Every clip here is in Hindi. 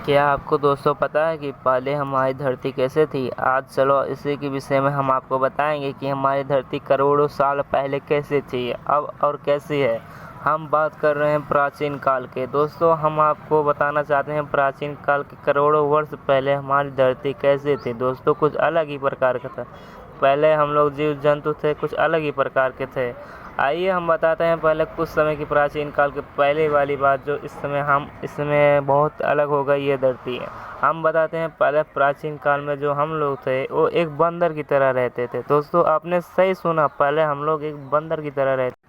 क्या आपको दोस्तों पता है कि पहले हमारी धरती कैसे थी? आज चलो इसी के विषय में हम आपको बताएंगे कि हमारी धरती करोड़ों साल पहले कैसे थी अब और कैसी है। हम बात कर रहे हैं प्राचीन काल के। दोस्तों हम आपको बताना चाहते हैं प्राचीन काल के करोड़ों वर्ष पहले हमारी धरती कैसे थी। दोस्तों कुछ अलग ही प्रकार का था। पहले हम लोग जीव जंतु थे, कुछ अलग ही प्रकार के थे। आइए हम बताते हैं पहले कुछ समय की प्राचीन काल के पहले वाली बात, जो इस समय बहुत अलग हो गई ये धरती है। हम बताते हैं पहले प्राचीन काल में जो हम लोग थे वो एक बंदर की तरह रहते थे। दोस्तों आपने सही सुना, पहले हम लोग एक बंदर की तरह रहते।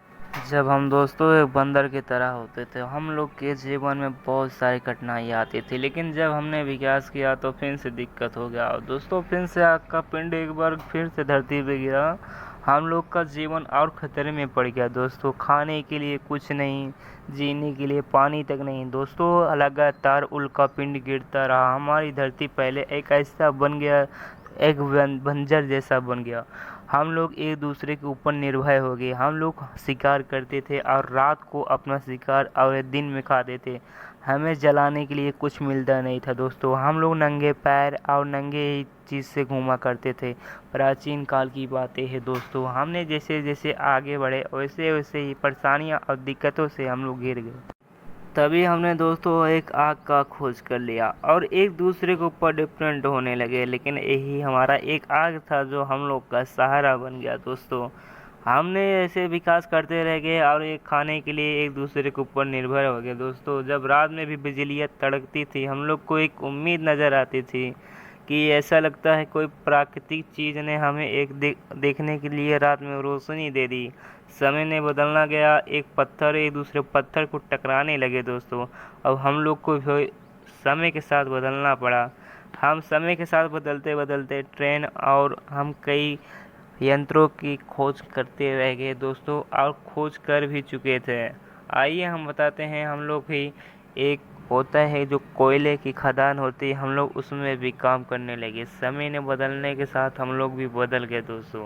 जब हम दोस्तों एक बंदर की तरह होते थे, हम लोग के जीवन में बहुत सारी कठिनाई आती थी, लेकिन जब हमने विकास किया तो फिर से दिक्कत हो गया। और दोस्तों फिर से आग का पिंड एक बार फिर से धरती पे गिरा। हम लोग का जीवन और खतरे में पड़ गया। दोस्तों खाने के लिए कुछ नहीं, जीने के लिए पानी तक नहीं। दोस्तों लगातार उल्का पिंड गिरता रहा। हमारी धरती पहले एक ऐसा बन गया, एक बंजर जैसा बन गया। हम लोग एक दूसरे के ऊपर निर्भर हो गए। हम लोग शिकार करते थे और रात को अपना शिकार और दिन में खाते थे। हमें जलाने के लिए कुछ मिलता नहीं था। दोस्तों हम लोग नंगे पैर और नंगे ही चीज़ से घूमा करते थे। प्राचीन काल की बातें हैं दोस्तों। हमने जैसे जैसे आगे बढ़े वैसे वैसे ही परेशानियाँ और दिक्कतों से हम लोग घिर गए। तभी हमने दोस्तों एक आग का खोज कर लिया और एक दूसरे के ऊपर डिपेंड होने लगे, लेकिन यही हमारा एक आग था जो हम लोग का सहारा बन गया। दोस्तों हमने ऐसे विकास करते रह गए और एक खाने के लिए एक दूसरे के ऊपर निर्भर हो गए। दोस्तों जब रात में भी बिजलियाँ तड़कती थी, हम लोग को एक उम्मीद नज़र आती थी कि ऐसा लगता है कोई प्राकृतिक चीज़ ने हमें एक देखने के लिए रात में रोशनी दे दी। समय ने बदलना गया, एक पत्थर एक दूसरे पत्थर को टकराने लगे। दोस्तों अब हम लोग को भी समय के साथ बदलना पड़ा। हम समय के साथ बदलते बदलते ट्रेन और हम कई यंत्रों की खोज करते रह गए दोस्तों, और खोज कर भी चुके थे। आइए हम बताते हैं, हम लोग भी एक होता है जो कोयले की खदान होती है, हम लोग उसमें भी काम करने लगे। समय ने बदलने के साथ हम लोग भी बदल गए दोस्तों,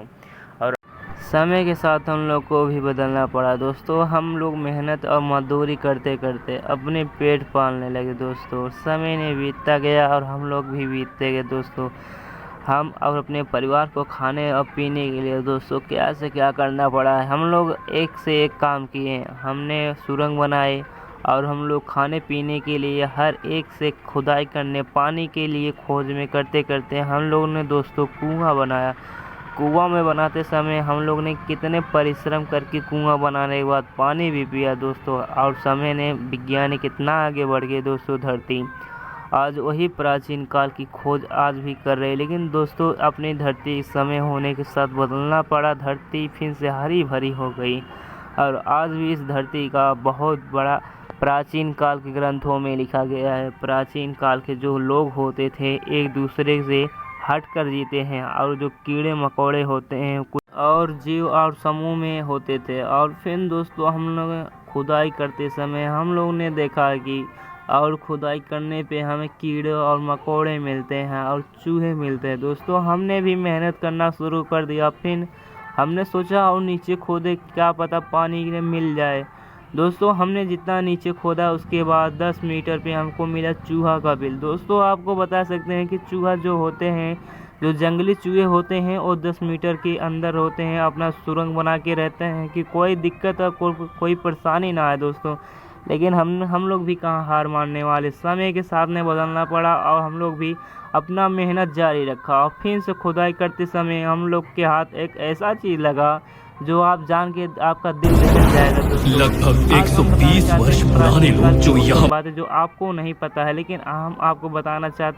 और समय के साथ हम लोग को भी बदलना पड़ा। दोस्तों हम लोग मेहनत और मजदूरी करते करते अपने पेट पालने लगे। दोस्तों समय ने बीतता गया और हम लोग भी बीतते गए। दोस्तों हम और अपने परिवार को खाने और पीने के लिए दोस्तों क्या से क्या करना पड़ा है। हम लोग एक से एक काम किए। हमने सुरंग बनाए और हम लोग खाने पीने के लिए हर एक से खुदाई करने, पानी के लिए खोज में करते करते हम लोग ने दोस्तों कुआं बनाया। कुआं में बनाते समय हम लोग ने कितने परिश्रम करके कुआं बनाने के बाद पानी भी पिया दोस्तों, और समय ने विज्ञान कितना आगे बढ़ गए दोस्तों। धरती आज वही प्राचीन काल की खोज आज भी कर रहे हैं, लेकिन दोस्तों अपनी धरती समय होने के साथ बदलना पड़ा। धरती फिर से हरी भरी हो गई और आज भी इस धरती का बहुत बड़ा प्राचीन काल के ग्रंथों में लिखा गया है। प्राचीन काल के जो लोग होते थे एक दूसरे से हट कर जीते हैं, और जो कीड़े मकोड़े होते हैं कुछ और जीव और समूह में होते थे। और फिर दोस्तों हम लोग खुदाई करते समय हम लोग ने देखा कि और खुदाई करने पे हमें कीड़े और मकोड़े मिलते हैं और चूहे मिलते हैं। दोस्तों हमने भी मेहनत करना शुरू कर दिया। फिर हमने सोचा और नीचे खोदे, क्या पता पानी में मिल जाए। दोस्तों हमने जितना नीचे खोदा उसके बाद 10 मीटर पे हमको मिला चूहा का बिल। दोस्तों आपको बता सकते हैं कि चूहा जो होते हैं, जो जंगली चूहे होते हैं, वो 10 मीटर के अंदर होते हैं, अपना सुरंग बना के रहते हैं कि कोई दिक्कत और कोई परेशानी ना आए। दोस्तों लेकिन हम लोग भी कहाँ हार मानने वाले। समय के साथ में बदलना पड़ा और हम लोग भी अपना मेहनत जारी रखा। और फिर से खुदाई करते समय हम लोग के हाथ एक ऐसा चीज़ लगा जो आप जान के आपका दिल निकल जाएगा। लगभग 120 वर्ष पुराने लोग जो यहाँ बातें जो आपको नहीं पता है, लेकिन हम आपको बताना चाहते हैं।